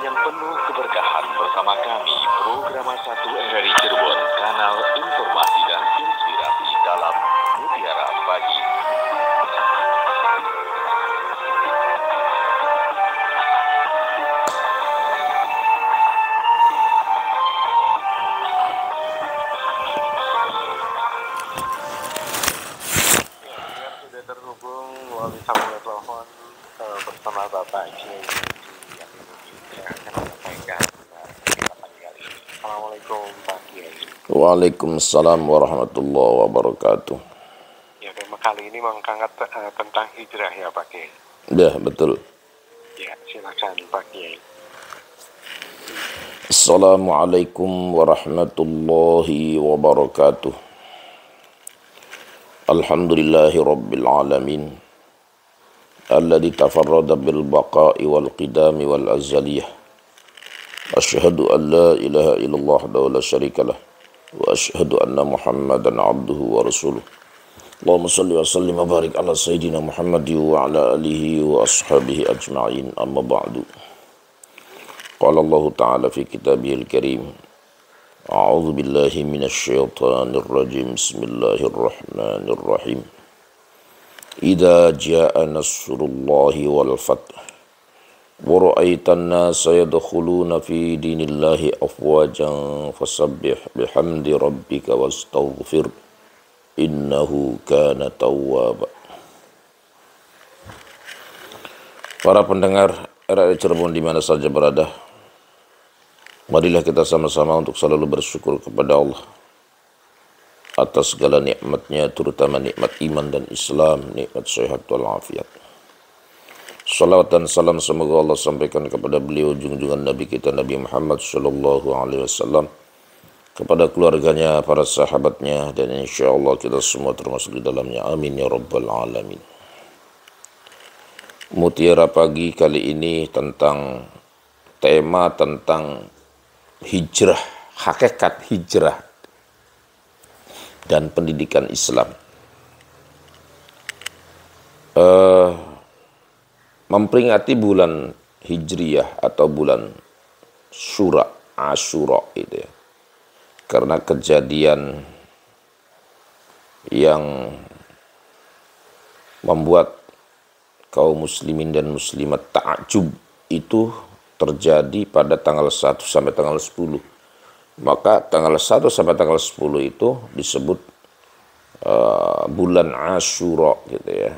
Yang penuh keberkahan bersama kami, Programa 1 RRI Cirebon, kanal informasi dan inspirasi dalam Mutiara Pagi. Sudah terhubung melalui sambungan telepon bersama Bapak Kiai yang akan menyampaikan kita pagi kali ini. Assalamualaikum Pak Kiai. Waalaikumsalam warahmatullahi wabarakatuh. Ya, tema kali ini mengangkat tentang hijrah ya Pak Kiai. Ya, betul. Ya, silakan Pak Kiai. Assalamualaikum warahmatullahi wabarakatuh. Alhamdulillahi rabbil alamin. Alladhi tafarrada bil baqa'i wal qidami wal azaliyah. Asyhadu an la ilaha illallah wa la syarika lah. Wa asyhadu anna Muhammadan abduhu wa rasuluh. Allahumma salli wa sallim wa barik ala sayyidina Muhammad wa ala alihi wa ashabihi ajma'in, amma ba'du. Qala Allah ta'ala fi kitabihil karim, a'udzu billahi minasy syaithanir rajim, bismillahir rahim. Idza jaa'a nasrullahi wal fath wa ra'aitan nasa yadkhuluna fi dinillahi afwajan fasabbih bihamdi rabbika wastaghfir innahu kana tawwaba. Para pendengar RRI Cirebon di mana saja berada, marilah kita sama-sama untuk selalu bersyukur kepada Allah atas segala nikmatnya, terutama nikmat iman dan Islam, nikmat sehat wal afiat. Salawat dan salam semoga Allah sampaikan kepada beliau junjungan Nabi kita Nabi Muhammad sallallahu alaihi wasallam, kepada keluarganya, para sahabatnya, dan insya Allah kita semua termasuk di dalamnya. Amin ya rabbal alamin. Mutiara Pagi kali ini tentang tema tentang hijrah, hakikat hijrah dan pendidikan Islam. Memperingati bulan Hijriyah atau bulan Asyura itu ya. Karena kejadian yang membuat kaum muslimin dan muslimat ta'ajub itu terjadi pada tanggal 1 sampai tanggal 10. Maka tanggal 1 sampai tanggal 10 itu disebut bulan Asyura gitu ya.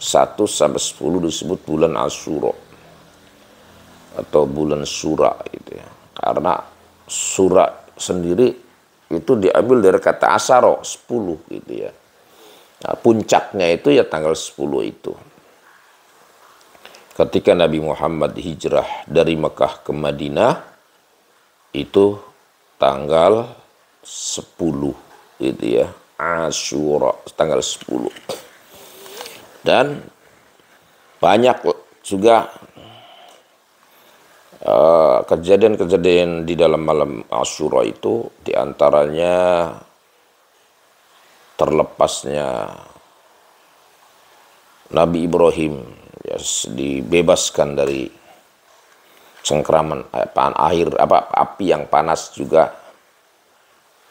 1 sampai 10 disebut bulan Asyura atau bulan Syura gitu ya. Karena Syura sendiri itu diambil dari kata asaro, 10 gitu ya. Nah, puncaknya itu ya tanggal 10 itu. Ketika Nabi Muhammad hijrah dari Mekah ke Madinah, itu tanggal 10 gitu ya. Asyura tanggal 10. Dan banyak juga kejadian-kejadian di dalam malam Asyura itu, diantaranya terlepasnya Nabi Ibrahim ya, dibebaskan dari cengkraman api yang panas juga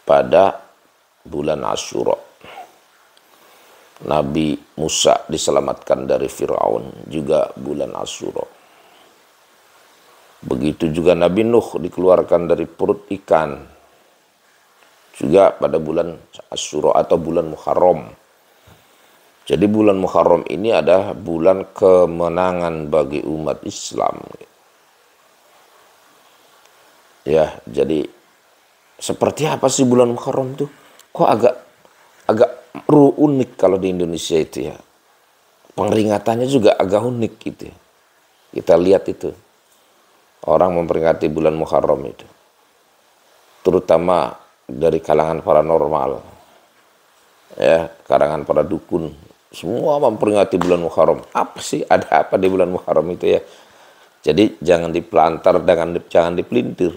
pada bulan Asyura. Nabi Musa diselamatkan dari Firaun juga bulan Asyura. Begitu juga Nabi Nuh dikeluarkan dari perut ikan juga pada bulan Asyura atau bulan Muharram. Jadi bulan Muharram ini adalah bulan kemenangan bagi umat Islam. Ya, jadi seperti apa sih bulan Muharram itu? Kok agak unik kalau di Indonesia itu ya. Pengeringatannya juga agak unik gitu ya. Kita lihat itu. Orang memperingati bulan Muharram itu. Terutama dari kalangan paranormal. Ya, kalangan para dukun. Semua memperingati bulan Muharram. Apa sih? Ada apa di bulan Muharram itu ya? Jadi jangan dipelantar, jangan dipelintir.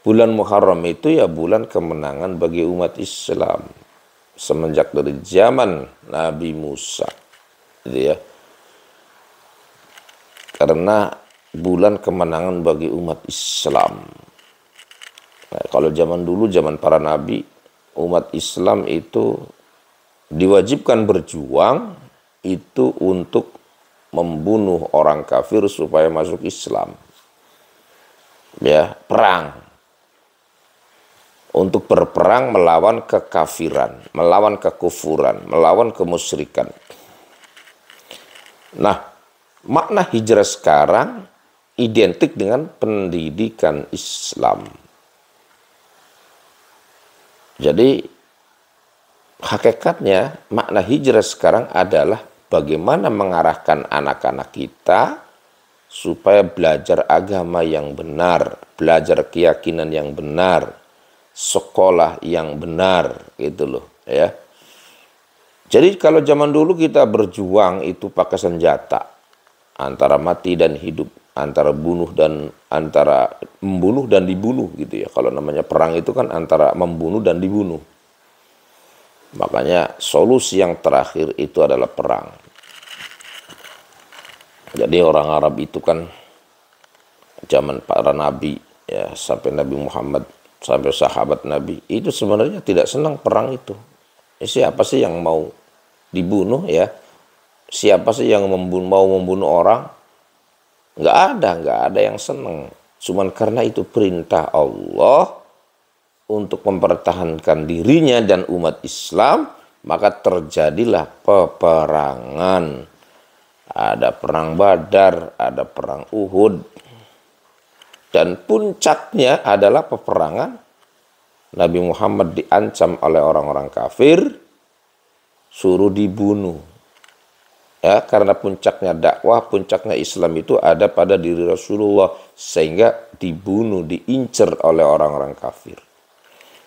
Bulan Muharram itu ya bulan kemenangan bagi umat Islam. Semenjak dari zaman Nabi Musa. Gitu ya. Karena bulan kemenangan bagi umat Islam. Nah, kalau zaman dulu, zaman para nabi, umat Islam itu diwajibkan berjuang itu untuk membunuh orang kafir supaya masuk Islam. Ya, perang. Untuk berperang melawan kekafiran, melawan kekufuran, melawan kemusyrikan. Nah, makna hijrah sekarang identik dengan pendidikan Islam. Jadi, hakikatnya makna hijrah sekarang adalah bagaimana mengarahkan anak-anak kita supaya belajar agama yang benar, belajar keyakinan yang benar, sekolah yang benar, gitu loh, ya. Jadi kalau zaman dulu kita berjuang itu pakai senjata, antara mati dan hidup, antara membunuh dan dibunuh, gitu ya. Kalau namanya perang itu kan antara membunuh dan dibunuh. Makanya solusi yang terakhir itu adalah perang. Jadi orang Arab itu kan zaman para nabi, ya, sampai Nabi Muhammad, sampai sahabat Nabi, itu sebenarnya tidak senang perang itu. Siapa sih yang mau dibunuh, ya? Siapa sih yang mau membunuh orang? Nggak ada yang senang. Cuman karena itu perintah Allah untuk mempertahankan dirinya dan umat Islam, maka terjadilah peperangan. Ada perang Badar, ada perang Uhud, dan puncaknya adalah peperangan. Nabi Muhammad diancam oleh orang-orang kafir, suruh dibunuh. Ya, karena puncaknya dakwah, puncaknya Islam itu ada pada diri Rasulullah, sehingga dibunuh, diincar oleh orang-orang kafir.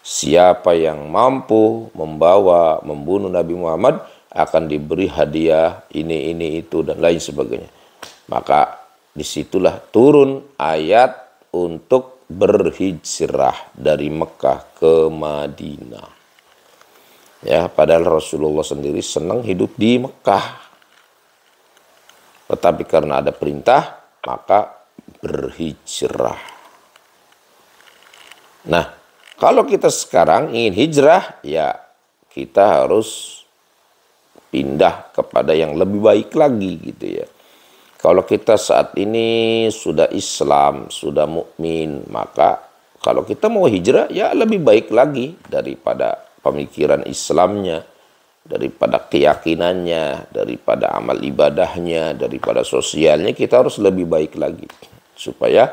Siapa yang mampu membunuh Nabi Muhammad akan diberi hadiah ini, itu, dan lain sebagainya. Maka disitulah turun ayat untuk berhijrah dari Mekah ke Madinah. Ya, padahal Rasulullah sendiri senang hidup di Mekah. Tetapi karena ada perintah, maka berhijrah. Nah, kalau kita sekarang ingin hijrah, ya kita harus pindah kepada yang lebih baik lagi, gitu ya. Kalau kita saat ini sudah Islam, sudah mukmin, maka kalau kita mau hijrah, ya lebih baik lagi daripada pemikiran Islamnya, daripada keyakinannya, daripada amal ibadahnya, daripada sosialnya. Kita harus lebih baik lagi supaya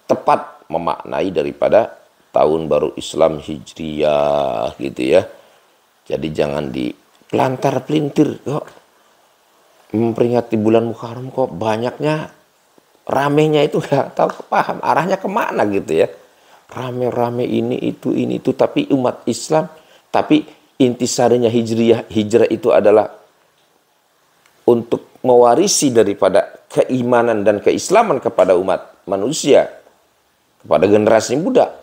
tepat memaknai daripada tahun baru Islam Hijriyah, gitu ya. Jadi jangan dipelantar-pelintir, kok memperingati bulan Muharram kok banyaknya, ramenya itu nggak tahu paham arahnya kemana, gitu ya. Rame-rame ini itu, tapi umat Islam, tapi intisarinya hijrah itu adalah untuk mewarisi daripada keimanan dan keislaman kepada umat manusia, kepada generasi muda.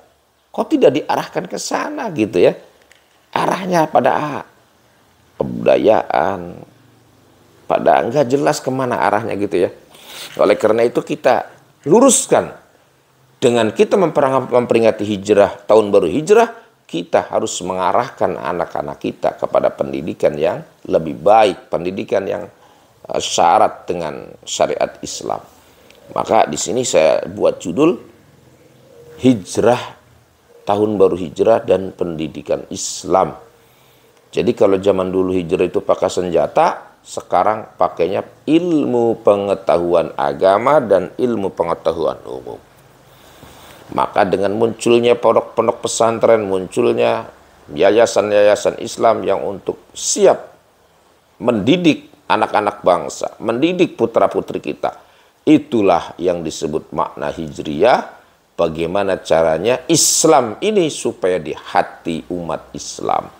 Kok tidak diarahkan ke sana, gitu ya. Arahnya pada kebudayaan, pada nggak jelas kemana arahnya, gitu ya. Oleh karena itu kita luruskan. Dengan kita memperingati hijrah, tahun baru hijrah, kita harus mengarahkan anak-anak kita kepada pendidikan yang lebih baik, pendidikan yang syarat dengan syariat Islam. Maka di sini saya buat judul Hijrah, tahun baru hijrah dan pendidikan Islam. Jadi kalau zaman dulu hijrah itu pakai senjata, sekarang pakainya ilmu pengetahuan agama dan ilmu pengetahuan umum. Maka dengan munculnya pondok-pondok pesantren, munculnya yayasan-yayasan Islam yang untuk siap mendidik anak-anak bangsa, mendidik putra-putri kita, itulah yang disebut makna hijriyah. Bagaimana caranya Islam ini supaya di hati umat Islam.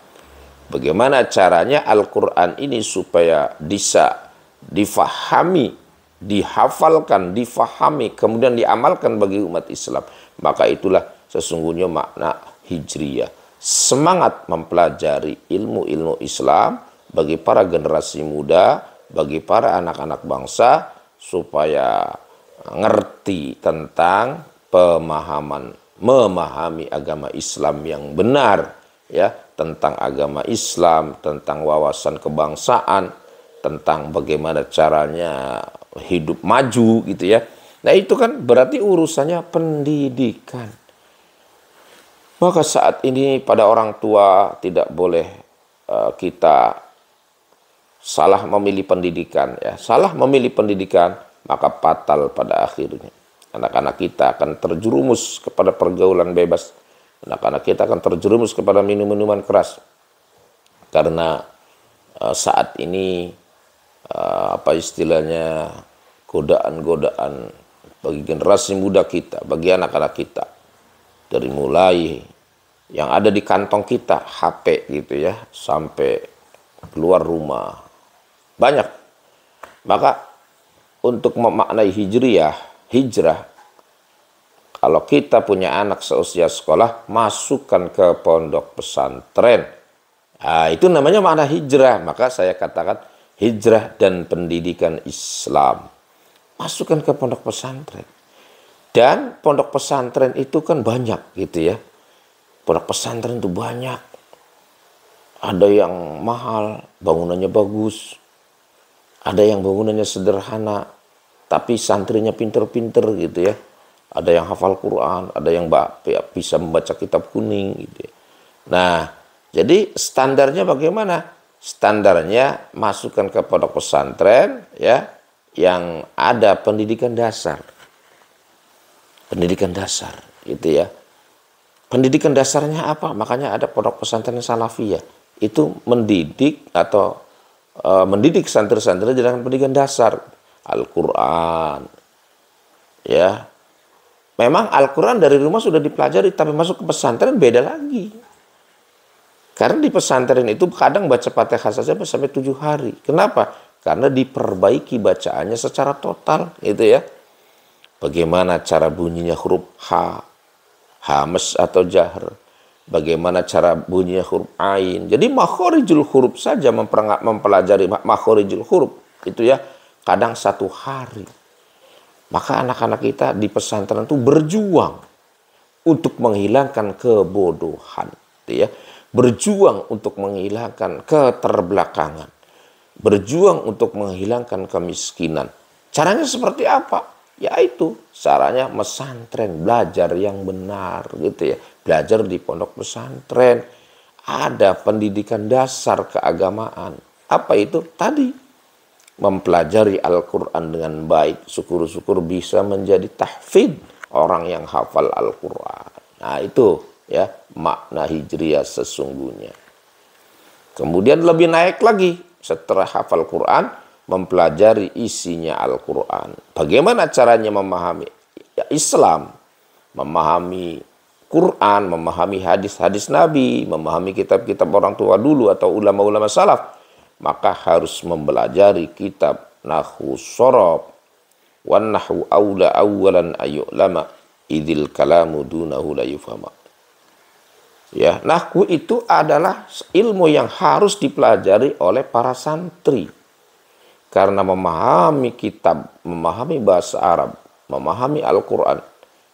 Bagaimana caranya Al-Quran ini supaya bisa difahami, dihafalkan, difahami, kemudian diamalkan bagi umat Islam. Maka itulah sesungguhnya makna hijriyah. Semangat mempelajari ilmu-ilmu Islam bagi para generasi muda, bagi para anak-anak bangsa, supaya ngerti tentang memahami agama Islam yang benar, ya, tentang agama Islam, tentang wawasan kebangsaan, tentang bagaimana caranya hidup maju gitu ya. Nah itu kan berarti urusannya pendidikan. Maka saat ini pada orang tua tidak boleh kita salah memilih pendidikan, ya. Salah memilih pendidikan maka fatal pada akhirnya. Anak-anak kita akan terjerumus kepada pergaulan bebas. Anak-anak kita akan terjerumus kepada minum-minuman keras. Karena saat ini apa istilahnya, godaan-godaan bagi generasi muda kita, bagi anak-anak kita, dari mulai yang ada di kantong kita, HP gitu ya, sampai keluar rumah, banyak. Maka untuk memaknai hijrah, kalau kita punya anak seusia sekolah, masukkan ke pondok pesantren. Nah, itu namanya makna hijrah. Maka saya katakan hijrah dan pendidikan Islam. Masukkan ke pondok pesantren. Dan pondok pesantren itu kan banyak gitu ya. Pondok pesantren itu banyak. Ada yang mahal, bangunannya bagus. Ada yang bangunannya sederhana, tapi santrinya pinter-pinter gitu ya. Ada yang hafal Quran, ada yang bisa membaca kitab kuning gitu ya. Nah, jadi standarnya bagaimana? Standarnya masukkan ke pondok pesantren ya, yang ada pendidikan dasar. Pendidikan dasar gitu ya. Pendidikan dasarnya apa? Makanya ada pondok pesantren salafiyah. Itu mendidik atau mendidik santri-santri dengan pendidikan dasar. Al-Quran ya. Memang Al-Quran dari rumah sudah dipelajari, tapi masuk ke pesantren beda lagi. Karena di pesantren itu kadang baca Fatihah saja sampai 7 hari. Kenapa? Karena diperbaiki bacaannya secara total gitu ya. Bagaimana cara bunyinya huruf H, hamas atau jahr. Bagaimana cara bunyinya huruf ain. Jadi makhorijul huruf saja mempelajari makhorijul huruf itu ya, kadang 1 hari. Maka anak-anak kita di pesantren itu berjuang untuk menghilangkan kebodohan, gitu ya. Berjuang untuk menghilangkan keterbelakangan. Berjuang untuk menghilangkan kemiskinan. Caranya seperti apa? Yaitu caranya pesantren, belajar yang benar gitu ya. Belajar di pondok pesantren. Ada pendidikan dasar keagamaan. Apa itu? Tadi mempelajari Al-Quran dengan baik, syukur-syukur bisa menjadi tahfidz, orang yang hafal Al-Quran. Nah itu ya makna hijriah sesungguhnya. Kemudian lebih naik lagi setelah hafal Quran, mempelajari isinya Al-Quran. Bagaimana caranya memahami Islam, memahami Quran, memahami hadis-hadis Nabi, memahami kitab-kitab orang tua dulu atau ulama-ulama salaf. Maka harus mempelajari kitab Nahwu Shorob, wan nahwu aula awalan ayyulama idil kalamu dunahu la yufhama. Ya, nahwu itu adalah ilmu yang harus dipelajari oleh para santri. Karena memahami kitab, memahami bahasa Arab, memahami Al-Quran,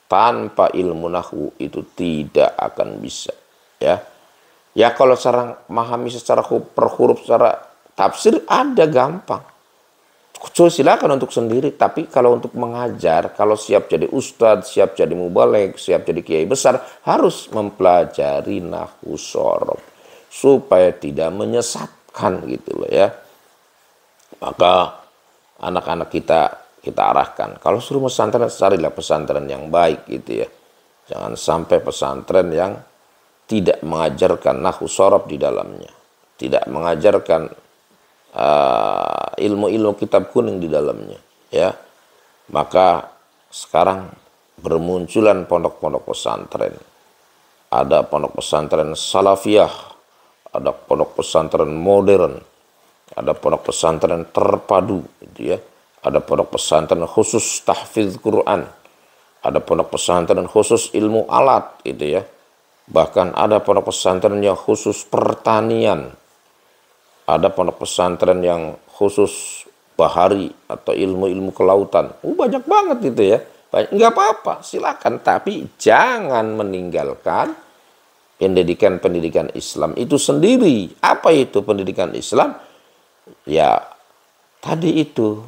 tanpa ilmu nahwu itu tidak akan bisa. Ya, ya kalau sekarang memahami secara per huruf, secara tafsir ada gampang. Silakan untuk sendiri, tapi kalau untuk mengajar, kalau siap jadi ustadz, siap jadi mubaligh, siap jadi kiai besar, harus mempelajari nahwu shorob supaya tidak menyesatkan gitu loh ya. Maka anak-anak kita arahkan, kalau suruh pesantren, carilah pesantren yang baik gitu ya. Jangan sampai pesantren yang tidak mengajarkan nahwu shorob di dalamnya, tidak mengajarkan ilmu-ilmu kitab kuning di dalamnya ya. Maka sekarang bermunculan pondok-pondok pesantren. Ada pondok pesantren salafiyah, ada pondok pesantren modern, ada pondok pesantren terpadu gitu ya. Ada pondok pesantren khusus tahfidz Quran, ada pondok pesantren khusus ilmu alat gitu ya. Bahkan ada pondok pesantren yang khusus pertanian. Ada pondok pesantren yang khusus bahari atau ilmu-ilmu kelautan. Banyak banget gitu ya. Nggak apa-apa, silakan. Tapi jangan meninggalkan pendidikan-pendidikan Islam itu sendiri. Apa itu pendidikan Islam? Ya, tadi itu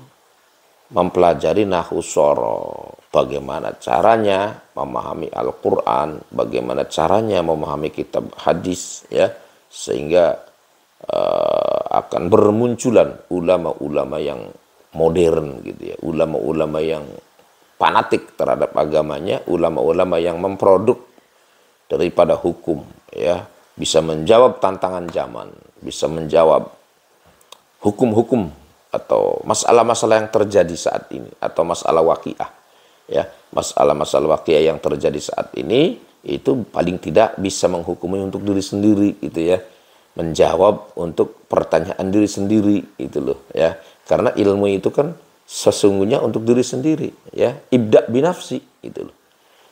mempelajari nahwu sorof, bagaimana caranya memahami Al-Quran, bagaimana caranya memahami kitab hadis, ya, sehingga akan bermunculan ulama-ulama yang modern gitu ya, ulama-ulama yang fanatik terhadap agamanya, ulama-ulama yang memproduk daripada hukum, ya, bisa menjawab tantangan zaman, bisa menjawab hukum-hukum atau masalah-masalah yang terjadi saat ini, atau masalah waqiah, ya, masalah-masalah waqiah yang terjadi saat ini itu paling tidak bisa menghukumi untuk diri sendiri gitu ya, menjawab untuk pertanyaan diri sendiri itu loh ya, karena ilmu itu kan sesungguhnya untuk diri sendiri ya, ibda binafsi itu loh.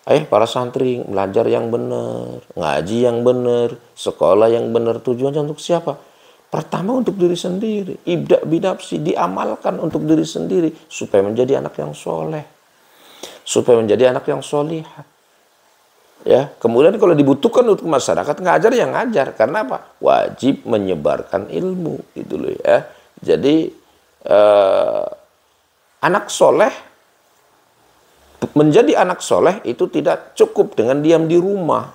Para santri belajar yang benar, ngaji yang benar, sekolah yang benar, tujuannya untuk siapa? Pertama untuk diri sendiri, ibda binafsi, diamalkan untuk diri sendiri supaya menjadi anak yang soleh, supaya menjadi anak yang solihah. Ya, kemudian kalau dibutuhkan untuk masyarakat, ngajar yang ngajar. Karena apa? Wajib menyebarkan ilmu gitu loh ya. Jadi anak soleh, menjadi anak soleh itu tidak cukup dengan diam di rumah,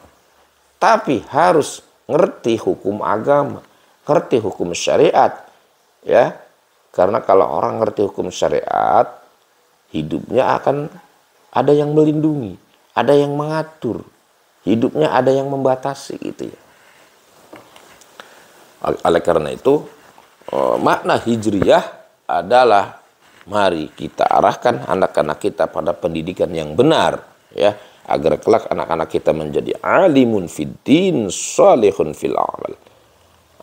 tapi harus ngerti hukum agama, ngerti hukum syariat, ya. Karena kalau orang ngerti hukum syariat, hidupnya akan ada yang melindungi, ada yang mengatur, hidupnya ada yang membatasi gitu ya. Oleh karena itu, makna hijriyah adalah mari kita arahkan anak-anak kita pada pendidikan yang benar ya, agar kelak anak-anak kita menjadi alimun fiddin, salihun fil amal.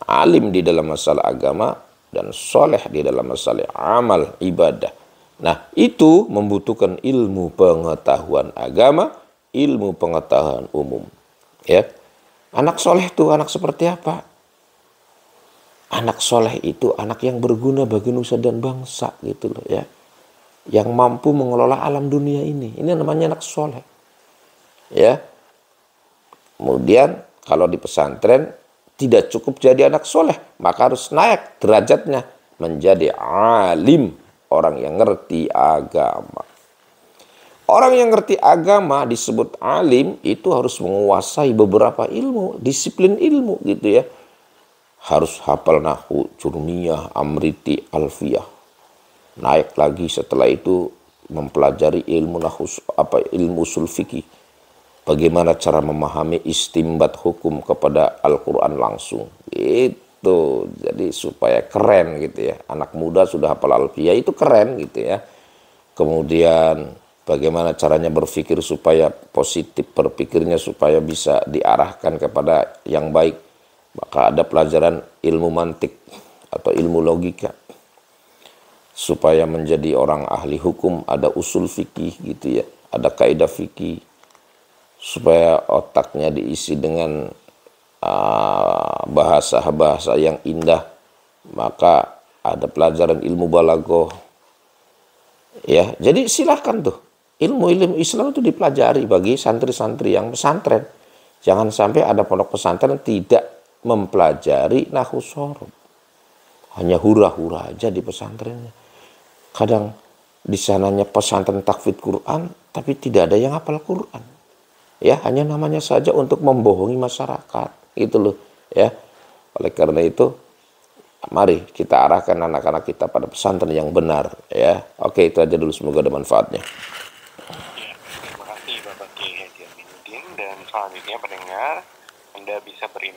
Alim di dalam masalah agama dan soleh di dalam masalah amal ibadah. Nah, itu membutuhkan ilmu pengetahuan agama, ilmu pengetahuan umum. Ya, anak soleh itu anak seperti apa? Anak soleh itu anak yang berguna bagi nusa dan bangsa gitu loh ya, yang mampu mengelola alam dunia ini. Ini namanya anak soleh. Ya. Kemudian kalau di pesantren tidak cukup jadi anak soleh, maka harus naik derajatnya menjadi alim, orang yang ngerti agama. Orang yang ngerti agama disebut alim itu harus menguasai beberapa ilmu, disiplin ilmu gitu ya. Harus hafal nahwu, jurmiyah, amriti, alfiyah. Naik lagi setelah itu mempelajari ilmu nahwu, ilmu usul fikih. Bagaimana cara memahami istimbat hukum kepada Al-Quran langsung. Itu jadi supaya keren gitu ya. Anak muda sudah hafal alfiyah itu keren gitu ya. Kemudian bagaimana caranya berpikir supaya positif, berpikirnya supaya bisa diarahkan kepada yang baik. Maka ada pelajaran ilmu mantik atau ilmu logika. Supaya menjadi orang ahli hukum ada usul fikih gitu ya, ada kaidah fikih. Supaya otaknya diisi dengan bahasa-bahasa yang indah, maka ada pelajaran ilmu balaghah. Ya, jadi silahkan tuh ilmu-ilmu Islam itu dipelajari bagi santri-santri yang pesantren. Jangan sampai ada pondok pesantren tidak mempelajari nahwu sorof, hanya hura-hura aja di pesantrennya. Kadang di sananya pesantren tahfidz Quran, tapi tidak ada yang hafal Quran. Ya, hanya namanya saja untuk membohongi masyarakat, gitu loh. Ya, oleh karena itu, mari kita arahkan anak-anak kita pada pesantren yang benar. Ya, oke, itu aja dulu, semoga ada manfaatnya. Terima kasih Bapak Kiai Haji Aminuddin, dan selanjutnya pendengar, Anda bisa berinteraksi